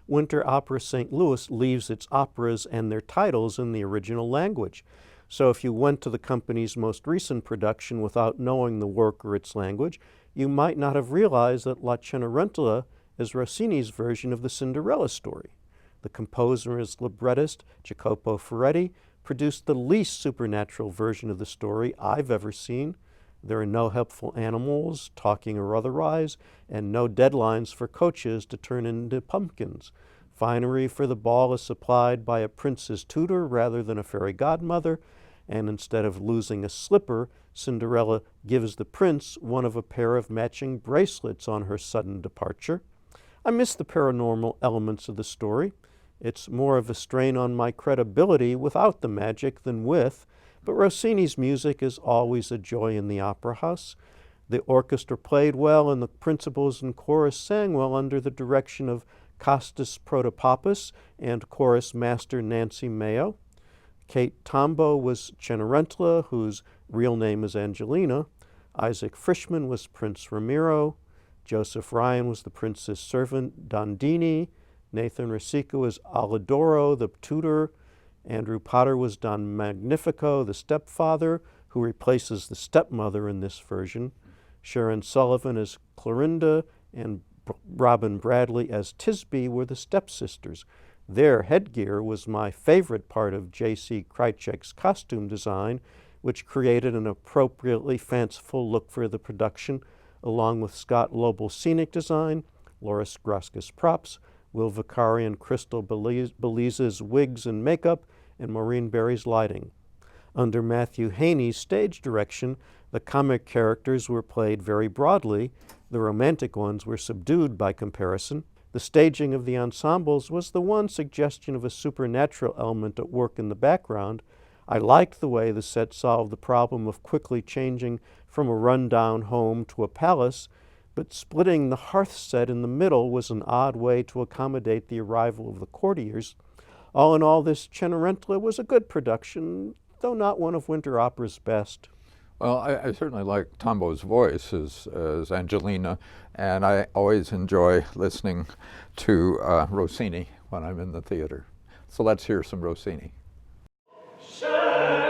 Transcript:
Winter Opera St. Louis leaves its operas and their titles in the original language. So if you went to the company's most recent production without knowing the work or its language, you might not have realized that La Cenerentola is Rossini's version of the Cinderella story. The composer and librettist, Jacopo Ferretti, produced the least supernatural version of the story I've ever seen. There are no helpful animals, talking or otherwise, and no deadlines for coaches to turn into pumpkins. Finery for the ball is supplied by a prince's tutor rather than a fairy godmother, and instead of losing a slipper, Cinderella gives the prince one of a pair of matching bracelets on her sudden departure. I miss the paranormal elements of the story. It's more of a strain on my credibility without the magic than with, but Rossini's music is always a joy in the opera house. The orchestra played well, and the principals and chorus sang well under the direction of Costas Protopopous and chorus master Nancy Mayo. Kate Tombaugh was Cenerentola, whose real name is Angelina. Isaac Frischman was Prince Ramiro. Joseph Ryan was the prince's servant, Dondini. Nathan Rosica was Alidoro, the tutor. Andrew Potter was Don Magnifico, the stepfather, who replaces the stepmother in this version. Sharon Sullivan as Clorinda and Robin Bradley as Tisbe were the stepsisters. Their headgear was my favorite part of J.C. Krychek's costume design, which created an appropriately fanciful look for the production, along with Scott Lobel's scenic design, Laura Groskus props, Will Vicari and Crystal Belize's wigs and makeup, and Maureen Berry's lighting. Under Matthew Haney's stage direction, the comic characters were played very broadly. The romantic ones were subdued by comparison. The staging of the ensembles was the one suggestion of a supernatural element at work in the background. I liked the way the set solved the problem of quickly changing from a run-down home to a palace, but splitting the hearth set in the middle was an odd way to accommodate the arrival of the courtiers. All in all, this Cenerentola was a good production, though not one of winter opera's best. Well, I certainly like Tombaugh's voice as Angelina, and I always enjoy listening to Rossini when I'm in the theater. So let's hear some Rossini. Sure.